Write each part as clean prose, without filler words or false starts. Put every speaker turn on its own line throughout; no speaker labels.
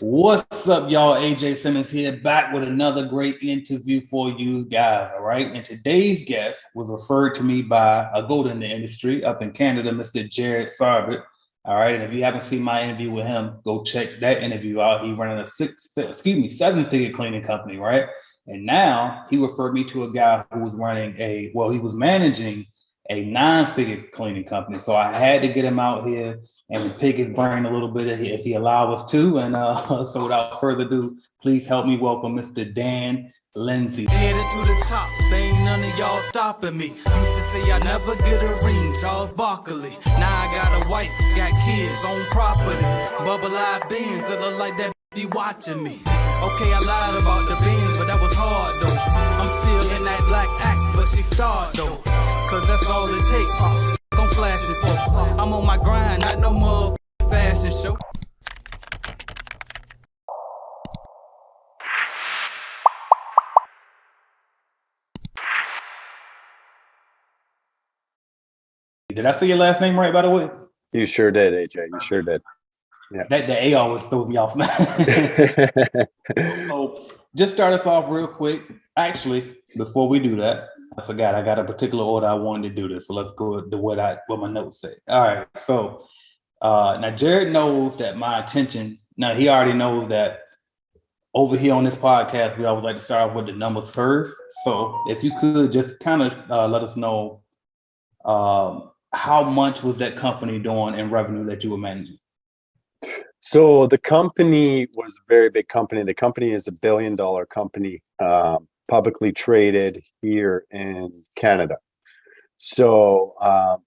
What's up, y'all? AJ Simmons here, back with another great interview for you guys. All right. And today's guest was referred to me by a goat in the industry up in Canada, Mr. Jared Sarbit. All right. And if you haven't seen my interview with him, go check that interview out. He's running a seven-figure cleaning company, right? And now he referred me to a guy who was he was managing a nine-figure cleaning company. So I had to get him out here and pick his brain a little bit if he allow us to. And so without further ado, please help me welcome Mr. Dan Lindsay.
Headed to the top, there ain't none of y'all stopping me. Used to say I never get a ring, Charles Barkley. Now I got a wife, got kids, own property. Bubble-eyed beans that look like that be watching me. Okay, I lied about the beans, but that was hard though. I'm still in that black act, but she starred though. Cause that's all it takes. I'm flashing for. I'm on my grind, not no more fashion show.
Did I say your last name right, by the way?
You sure did, AJ. You sure did.
Yeah. That the A always throws me off, man. So just start us off real quick. Actually, before we do that, I forgot I got a particular order I wanted to do this. So let's go to what my notes say. All right. So now Jared knows that my attention. Now he already knows that over here on this podcast, we always like to start off with the numbers first. So if you could just kind of let us know how much was that company doing in revenue that you were managing?
So the company was a very big company. The company is $1 billion company, publicly traded here in Canada. So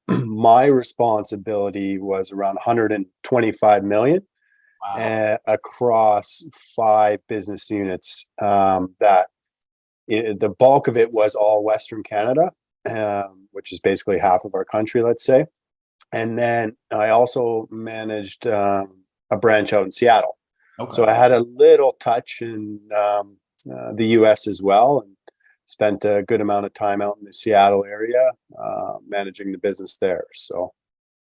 my responsibility was around 125 million. Wow. Across 5 business units. The bulk of it was all Western Canada, which is basically half of our country, let's say. And then I also managed a branch out in Seattle. Okay. So I had a little touch in the US as well, and spent a good amount of time out in the Seattle area managing the business there. So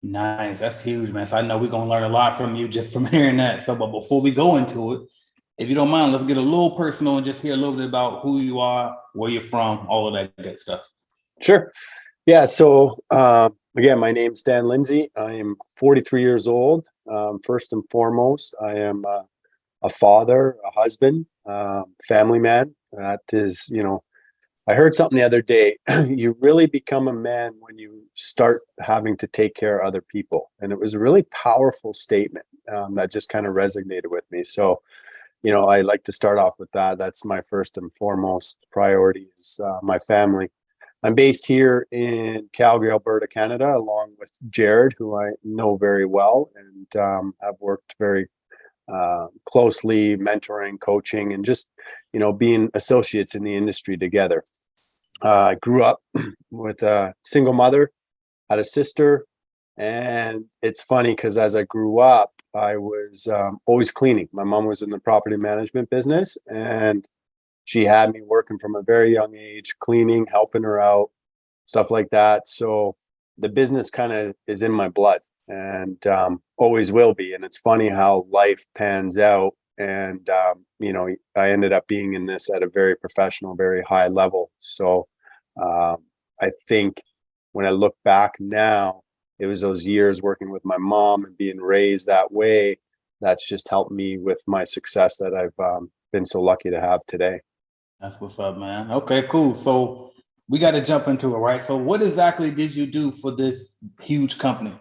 nice. That's huge, man. So I know we're going to learn a lot from you just from hearing that. So, but before we go into it, if you don't mind, let's get a little personal and just hear a little bit about who you are, where you're from, all of that good stuff.
Sure. Yeah. So again, my name's Dan Lindsay. I am 43 years old. First and foremost, I am a father, a husband, family man. That is, I heard something the other day. You really become a man when you start having to take care of other people. And it was a really powerful statement that just kind of resonated with me. So, I like to start off with that. That's my first and foremost priority is my family. I'm based here in Calgary, Alberta, Canada, along with Jared, who I know very well and have worked very closely, mentoring, coaching, and just, being associates in the industry together. I grew up with a single mother, had a sister, and it's funny because as I grew up, I was always cleaning. My mom was in the property management business, and she had me working from a very young age, cleaning, helping her out, stuff like that. So the business kind of is in my blood and always will be. And it's funny how life pans out. And, I ended up being in this at a very professional, very high level. So I think when I look back now, it was those years working with my mom and being raised that way. That's just helped me with my success that I've been so lucky to have today.
That's what's up, man. Okay, cool. So we got to jump into it, right? So what exactly did you do for this huge company?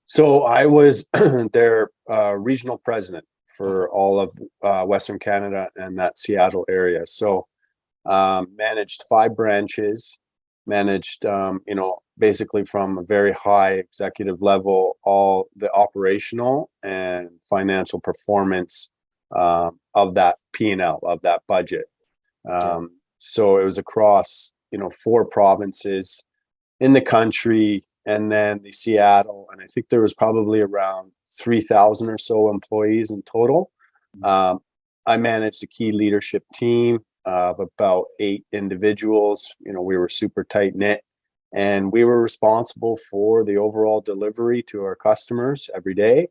So I was their regional president for all of Western Canada and that Seattle area. So managed 5 branches, managed, basically from a very high executive level, all the operational and financial performance of that P&L, of that budget. So it was across, 4 provinces in the country, and then the Seattle, and I think there was probably around 3,000 or so employees in total. I managed a key leadership team of about 8 individuals. We were super tight knit, and we were responsible for the overall delivery to our customers every day.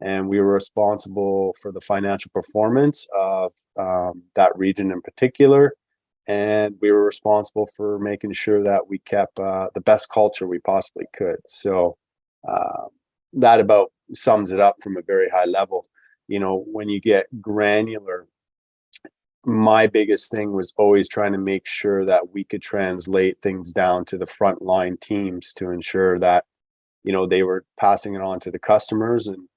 and we were responsible for the financial performance of that region in particular. And we were responsible for making sure that we kept the best culture we possibly could. So that about sums it up from a very high level. When you get granular, my biggest thing was always trying to make sure that we could translate things down to the frontline teams to ensure that, they were passing it on to the customers and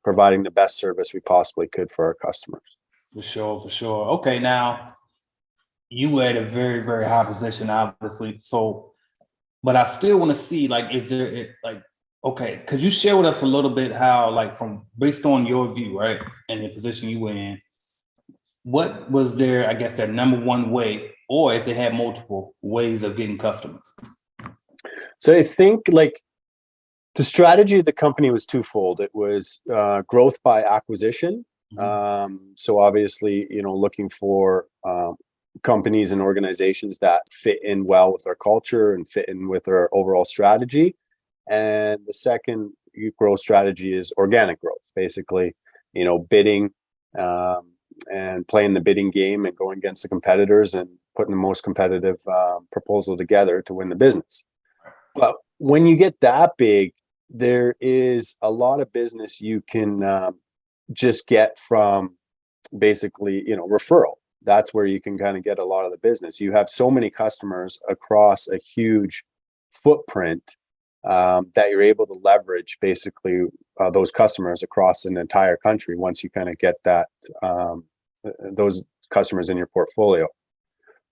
providing the best service we possibly could for our customers.
For sure, for sure. Okay, now you were at a very, very high position, obviously. So, but I still want to see, like, if there, like, okay, could you share with us a little bit how, like, from based on your view, right, and the position you were in, what was their, I guess, their number one way, or if they had multiple ways of getting customers?
So I think, like, the strategy of the company was twofold. It was growth by acquisition. So obviously, looking for companies and organizations that fit in well with our culture and fit in with our overall strategy. And the second growth strategy is organic growth, basically, bidding and playing the bidding game and going against the competitors and putting the most competitive proposal together to win the business. But when you get that big, there is a lot of business you can just get from basically, referral. That's where you can kind of get a lot of the business. You have so many customers across a huge footprint that you're able to leverage basically those customers across an entire country once you kind of get that those customers in your portfolio.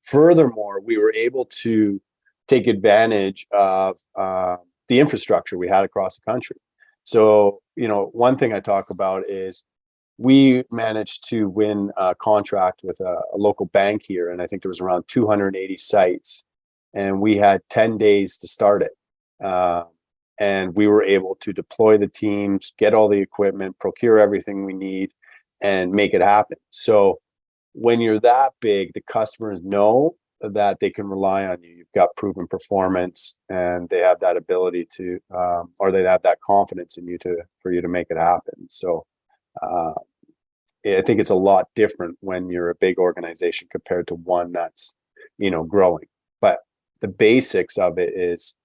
Furthermore, we were able to take advantage of the infrastructure we had across the country. So, one thing I talk about is we managed to win a contract with a local bank here, and I think there was around 280 sites, and we had 10 days to start it. And we were able to deploy the teams, get all the equipment, procure everything we need, and make it happen. So when you're that big, the customers know that they can rely on you. You've got proven performance, and they have that ability to, or they have that confidence in you for you to make it happen. So I think it's a lot different when you're a big organization compared to one that's, growing. But the basics of it is,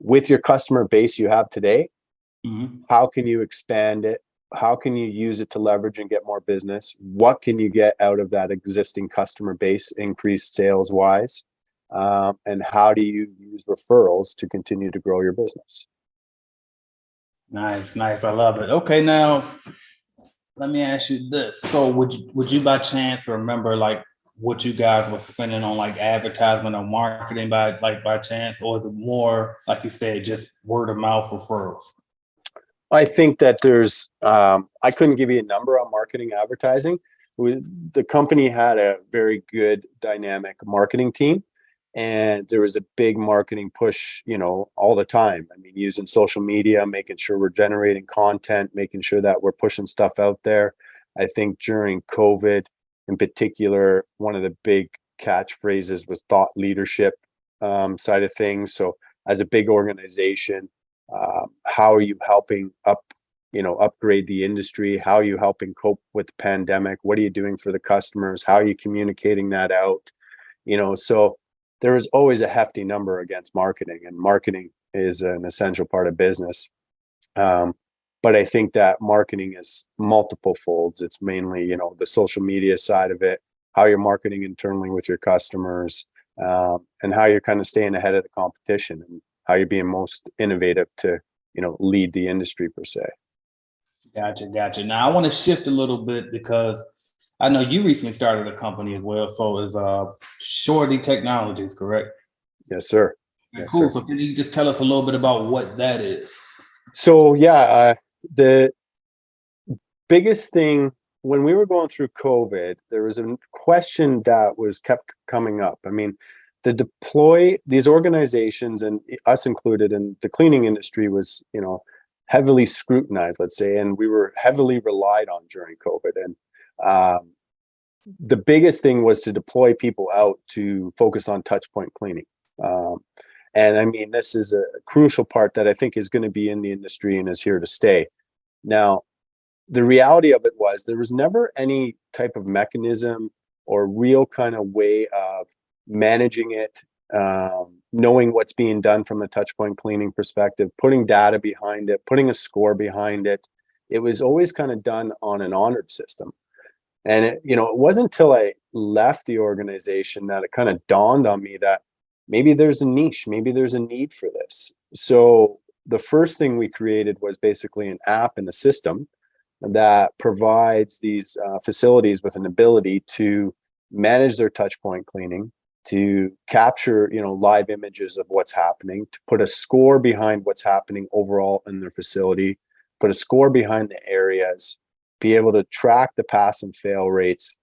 with your customer base you have today, how can you expand it? How can you use it to leverage and get more business? What can you get out of that existing customer base, increased sales wise? And how do you use referrals to continue to grow your business?
Nice. I love it. Okay, now let me ask you this. So would you by chance remember like what you guys were spending on like advertisement or marketing by chance, or is it more, like you said, just word of mouth referrals?
I think that there's, I couldn't give you a number on marketing advertising. The company had a very good dynamic marketing team, and there was a big marketing push, all the time. I mean, using social media, making sure we're generating content, making sure that we're pushing stuff out there. I think during COVID in particular, one of the big catchphrases was thought leadership side of things. So as a big organization, how are you helping upgrade the industry? How are you helping cope with the pandemic? What are you doing for the customers? How are you communicating that out? So there is always a hefty number against marketing, and marketing is an essential part of business. But I think that marketing is multiple folds. It's mainly, the social media side of it, how you're marketing internally with your customers, and how you're kind of staying ahead of the competition, and how you're being most innovative to, lead the industry per se.
Gotcha. Now I want to shift a little bit because I know you recently started a company as well. So is Shorty Technologies, correct?
Yes, sir.
Okay,
Yes,
cool.
sir.
So can you just tell us a little bit about what that is?
So yeah, the biggest thing when we were going through COVID, there was a question that was kept coming up. I mean, to deploy these organizations, and us included, in the cleaning industry was, heavily scrutinized, let's say, and we were heavily relied on during COVID. And the biggest thing was to deploy people out to focus on touch point cleaning. And I mean, this is a crucial part that I think is going to be in the industry and is here to stay. Now, the reality of it was there was never any type of mechanism or real kind of way of managing it, knowing what's being done from a touch point cleaning perspective, putting data behind it, putting a score behind it. It was always kind of done on an honored system. And it wasn't until I left the organization that it kind of dawned on me that maybe there's a niche, maybe there's a need for this. So the first thing we created was basically an app and a system that provides these facilities with an ability to manage their touch point cleaning, to capture live images of what's happening, to put a score behind what's happening overall in their facility, put a score behind the areas, be able to track the pass and fail rates,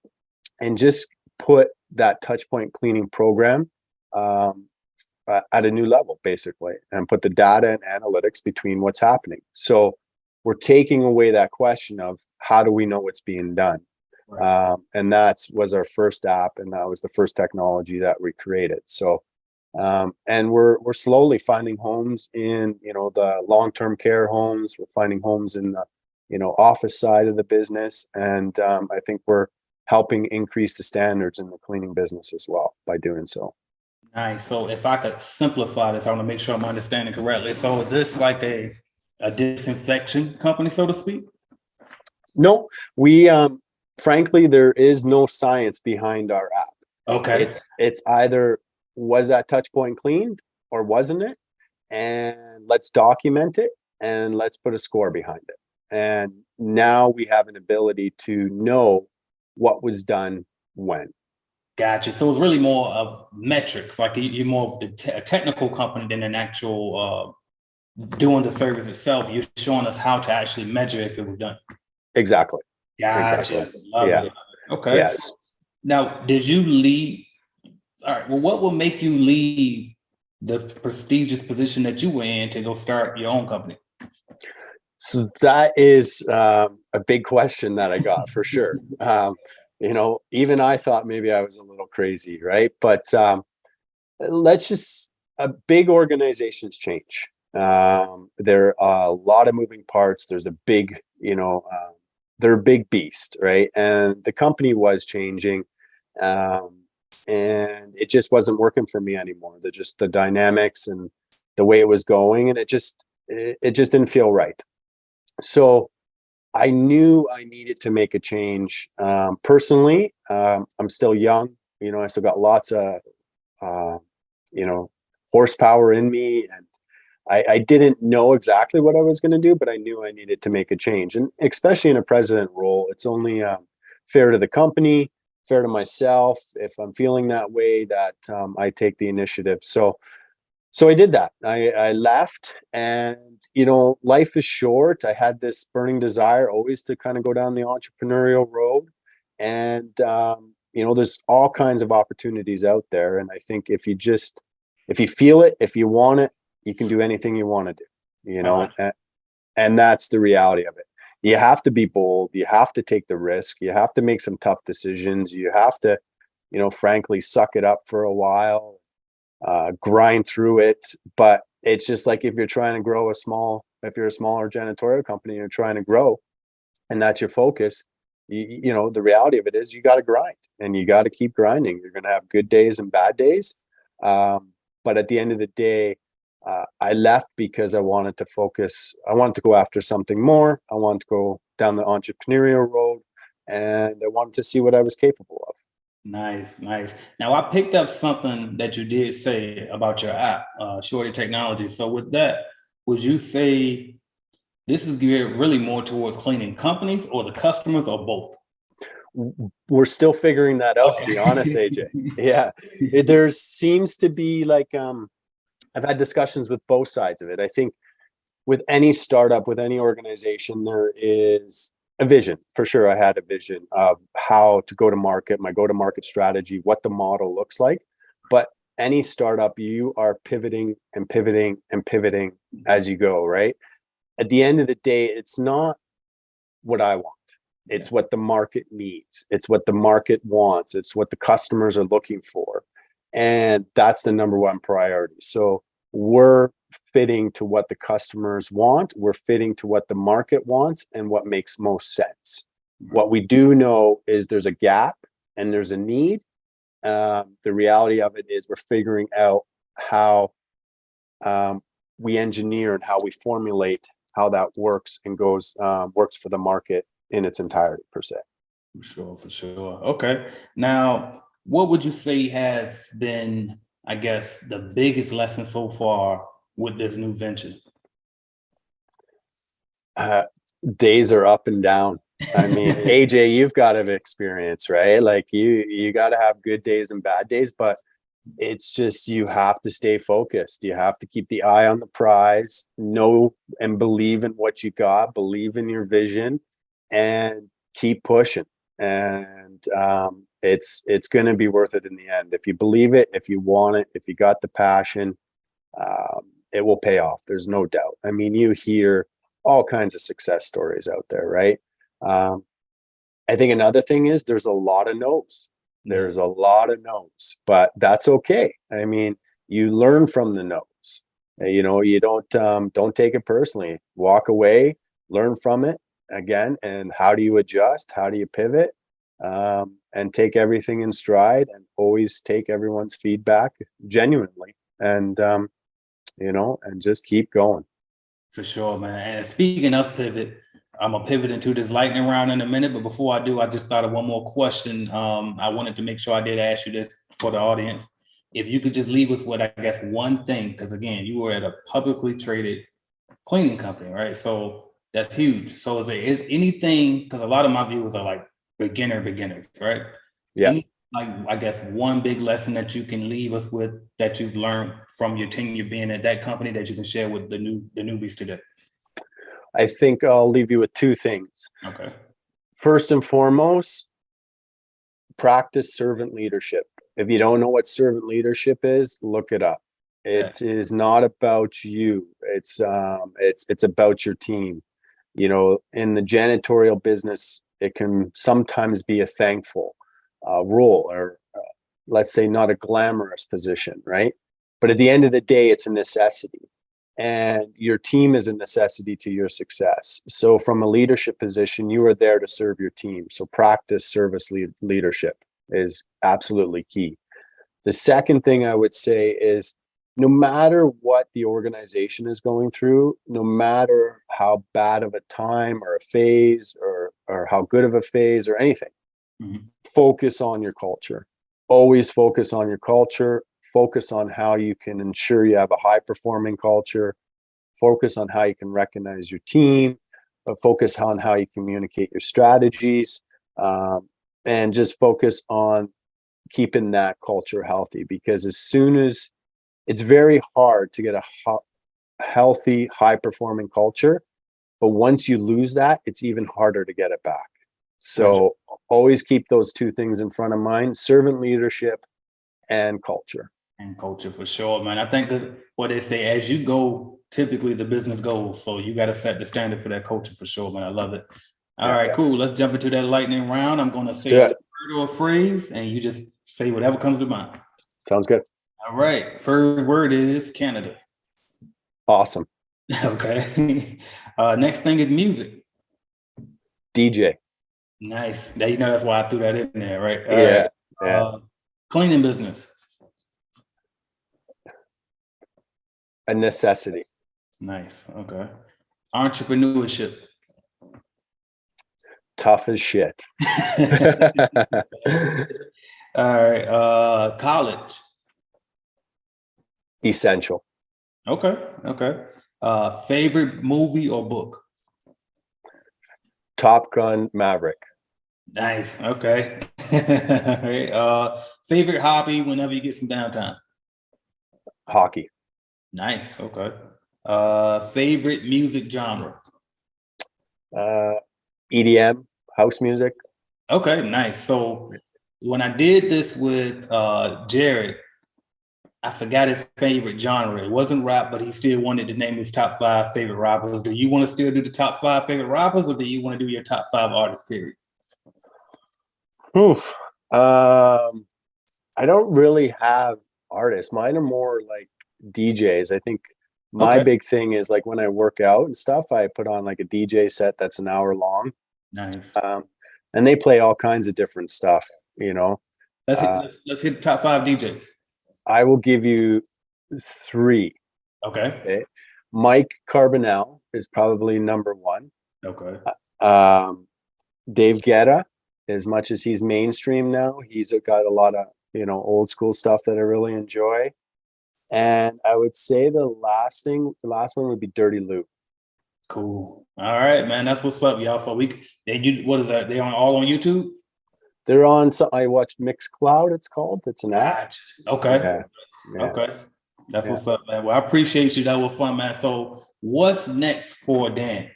and just put that touch point cleaning program at a new level, basically, and put the data and analytics between what's happening. So we're taking away that question of how do we know what's being done? Right. And that was our first app, and that was the first technology that we created. So, and we're slowly finding homes in, the long-term care homes. We're finding homes in the, office side of the business. And I think we're helping increase the standards in the cleaning business as well by doing so.
Nice. So if I could simplify this, I want to make sure I'm understanding correctly. So is this like a disinfection company, so to speak?
No, we frankly, there is no science behind our app.
Okay.
It's either was that touch point cleaned or wasn't it? And let's document it and let's put a score behind it. And now we have an ability to know what was done when.
Gotcha. So it's really more of metrics, like you're more of the technical company than an actual doing the service itself. You're showing us how to actually measure if it was done.
Exactly.
Gotcha.
Exactly.
Love
Yeah.
it. Okay.
Yes.
Now, did you leave? All right. Well, what will make you leave the prestigious position that you were in to go start your own company?
So that is a big question that I got for sure. Even I thought maybe I was a little crazy, right? But big organizations change. There are a lot of moving parts. There's a big, they're a big beast, right? And the company was changing, and it just wasn't working for me anymore. The dynamics and the way it was going, and it just didn't feel right. So I knew I needed to make a change. Personally, I'm still young. I still got lots of, horsepower in me, and I didn't know exactly what I was going to do, but I knew I needed to make a change. And especially in a president role, it's only fair to the company, fair to myself, if I'm feeling that way, that I take the initiative. So I did that. I left, and life is short. I had this burning desire always to kind of go down the entrepreneurial road, and there's all kinds of opportunities out there. And I think if you feel it, if you want it, you can do anything you want to do. And that's the reality of it. You have to be bold. You have to take the risk. You have to make some tough decisions. You have to, frankly, suck it up for a while. Grind through it. But it's just like if you're trying to grow if you're a smaller janitorial company, you're trying to grow, and that's your focus, the reality of it is you got to grind, and you got to keep grinding. You're going to have good days and bad days. But at the end of the day, I left because I wanted to focus. I wanted to go after something more. I wanted to go down the entrepreneurial road, and I wanted to see what I was capable of.
Nice. Now, I picked up something that you did say about your app, Shorty Technology. So with that, would you say this is geared really more towards cleaning companies or the customers, or both?
We're still figuring that out, to be honest, AJ. Yeah, there seems to be I've had discussions with both sides of it. I think with any startup, with any organization, there is a vision. For sure, I had a vision of how to go to market, my go-to-market strategy, what the model looks like. But any startup, you are pivoting and pivoting and pivoting as you go, right? At the end of the day, it's not what I want. It's what the market needs. It's what the market wants. It's what the customers are looking for. And that's the number one priority. So we're fitting to what the customers want. We're fitting to what the market wants and what makes most sense. What we do know is there's a gap and there's a need. The reality of it is we're figuring out how we engineer and how we formulate how that works and works for the market in its entirety, per se.
For sure. Okay. Now, what would you say has been, I guess, the biggest lesson so far with this new venture?
Days are up and down. I mean, AJ, you've got an experience, right? Like you got to have good days and bad days, but it's just, you have to stay focused. You have to keep the eye on the prize, know and believe in what you got, believe in your vision, and keep pushing. And it's going to be worth it in the end. If you believe it, if you want it, if you got the passion, it will pay off. There's no doubt. I mean, you hear all kinds of success stories out there, right? I think another thing is there's a lot of no's. There's a lot of no's, but that's okay. I mean, you learn from the no's. You know, you don't take it personally. Walk away, learn from it again, and how do you adjust? How do you pivot? And take everything in stride, and always take everyone's feedback genuinely, and you know, and just keep going.
For sure, man. And speaking of pivot, I'm gonna pivot into this lightning round in a minute, but before I do, I just thought of one more question. I wanted to make sure I did ask you this for the audience. If you could just leave us with, I guess, one thing, because again, you were at a publicly traded cleaning company, right? So that's huge. So is anything, because a lot of my viewers are like beginners, right?
Yeah.
Like, I guess, one big lesson that you can leave us with that you've learned from your tenure being at that company that you can share with the newbies today?
I think I'll leave you with two things.
Okay.
First and foremost, practice servant leadership. If you don't know what servant leadership is, look it up. It is not about you. It's about your team. You know, in the janitorial business, it can sometimes be a thankful role, or let's say not a glamorous position, right? But at the end of the day, it's a necessity. And your team is a necessity to your success. So from a leadership position, you are there to serve your team. So practice service leadership is absolutely key. The second thing I would say is, no matter what the organization is going through, no matter how bad of a time or a phase, or how good of a phase or anything, focus on your culture. Always focus on your culture. Focus on how you can ensure you have a high performing culture. Focus on how you can recognize your team. Focus on how you communicate your strategies, and just focus on keeping that culture healthy, because as soon as it's very hard to get a healthy, high performing culture, but once you lose that, it's even harder to get it back. So always keep those two things in front of mind: servant leadership and culture.
And culture, for sure, man. I think what they say, as you go, typically the business goes. So you got to set the standard for that culture, for sure, man. I love it. All right, cool. Let's jump into that lightning round. I'm going to say a word or a phrase, and you just say whatever comes to mind.
Sounds good.
All right. First word is Canada.
Awesome.
Okay. Next thing is music.
DJ.
Nice. Now, you know, that's why I threw that in there, right? All right. Cleaning business.
A necessity.
Nice. Okay. Entrepreneurship.
Tough as shit.
All right. College.
Essential.
Okay. Favorite movie or book?
Top Gun Maverick.
Nice. Okay. All right. Favorite hobby whenever you get some downtime?
Hockey.
Nice. Okay. Favorite music genre?
EDM, house music.
Okay, nice. So when I did this with Jared, I forgot his favorite genre. It wasn't rap, but he still wanted to name his top 5 favorite rappers. Do you want to still do the top 5 favorite rappers, or do you want to do your top 5 artists, period?
I don't really have artists. Mine are more like DJs. I think my
Okay.
big thing is like when I work out and stuff, I put on like a DJ set that's an hour long.
Nice.
Um, and they play all kinds of different stuff, you know.
Let's hit,
Uh,
let's hit the top 5 DJs.
I will give you three.
Okay.
Okay. Mike Carbonell is probably number one.
Okay.
Um, Dave Guetta, as much as he's mainstream now, he's got a lot of, old school stuff that I really enjoy. And I would say the last one would be Dirty Lou.
Cool. All right, man. That's what's up, y'all. So what is that? They all on YouTube?
They're on, so I watched Mixcloud, it's called. It's an app.
Gotcha. Okay.
Yeah. Yeah.
Okay. That's
Yeah.
what's up, man. Well, I appreciate you. That was fun, man. So what's next for Dan?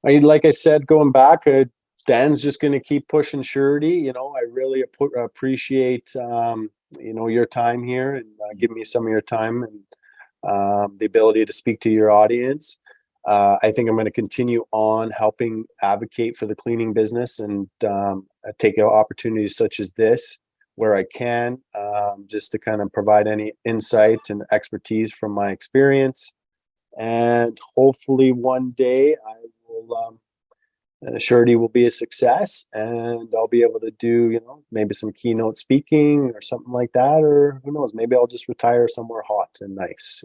Like I said, going back, Dan's just going to keep pushing surety. I really appreciate, your time here and giving me some of your time and the ability to speak to your audience. I think I'm going to continue on helping advocate for the cleaning business and take opportunities such as this where I can, just to kind of provide any insight and expertise from my experience. And hopefully one day I will, surety will be a success and I'll be able to do, maybe some keynote speaking or something like that, or who knows, maybe I'll just retire somewhere hot and nice.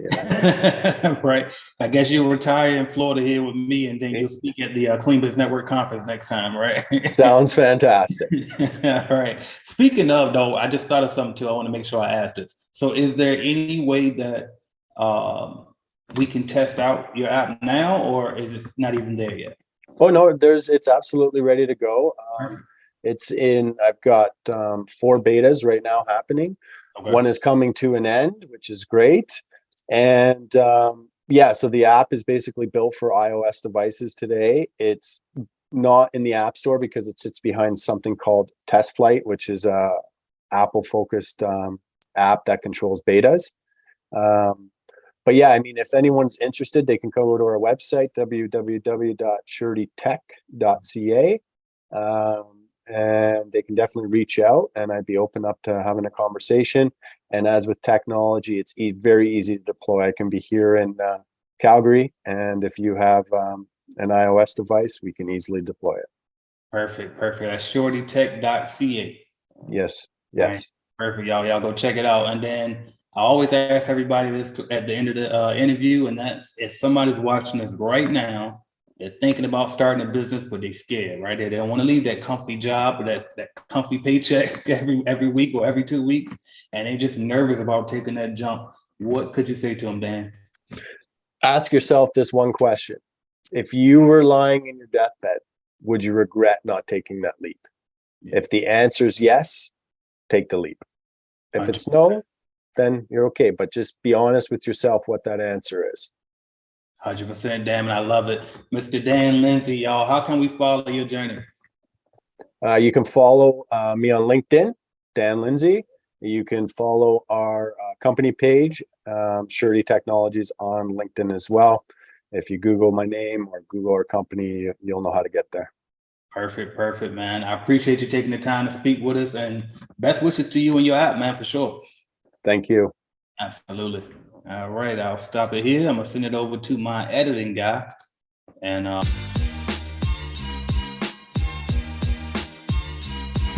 Right. I guess you'll retire in Florida here with me and then you'll speak at the Clean Biz Network conference next time, right?
Sounds fantastic.
All right. Speaking of, though, I just thought of something too. I want to make sure I ask this. So is there any way that we can test out your app now, or is it not even there yet?
Oh no, it's absolutely ready to go. I've got 4 betas right now happening.
Okay.
One is coming to an end, which is great. And so the app is basically built for iOS devices today. It's not in the App Store because it sits behind something called Test Flight, which is a Apple focused app that controls betas. But yeah, I mean, if anyone's interested, they can go to our website, www.suretytech.ca, and they can definitely reach out, and I'd be open up to having a conversation. And as with technology, it's very easy to deploy. I can be here in Calgary, and if you have an iOS device, we can easily deploy it.
Perfect. That's suretytech.ca.
Yes.
Right. Perfect, y'all go check it out. And then I always ask everybody this at the end of the interview, and that's if somebody's watching this right now, they're thinking about starting a business, but they're scared, right? They don't want to leave that comfy job or that comfy paycheck every week or every 2 weeks, and they're just nervous about taking that jump. What could you say to them, Dan?
Ask yourself this one question. If you were lying in your deathbed, would you regret not taking that leap?
Yeah.
If the answer is yes, take the leap. If it's no, then you're okay. But just be honest with yourself what that answer is.
100%, damn it. I love it. Mr. Dan Lindsay, y'all, how can we follow your journey?
You can follow me on LinkedIn, Dan Lindsay. You can follow our company page, Surety Technologies, on LinkedIn as well. If you Google my name or Google our company, you'll know how to get there.
Perfect, man. I appreciate you taking the time to speak with us, and best wishes to you and your app, man, for sure.
Thank you.
Absolutely. All right, I'll stop it here. I'm gonna send it over to my editing guy, and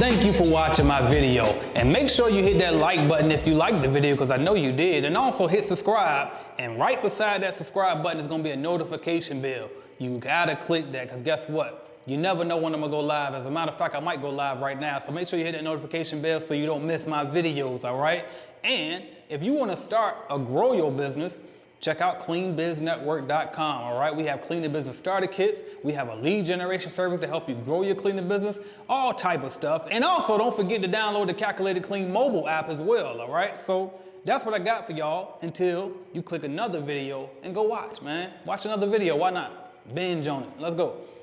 Thank you for watching my video, and make sure you hit that like button if you liked the video, because I know you did, and also hit subscribe, and right beside that subscribe button is going to be a notification bell. You gotta click that, because guess what? You never know when I'm gonna go live. As a matter of fact, I might go live right now, so make sure you hit that notification bell so you don't miss my videos, all right? And if you want to start or grow your business, check out cleanbiznetwork.com, all right? We have cleaning business starter kits. We have a lead generation service to help you grow your cleaning business, all type of stuff. And also, don't forget to download the Calculated Clean mobile app as well, all right? So that's what I got for y'all until you click another video and go watch, man. Watch another video, why not? Binge on it, let's go.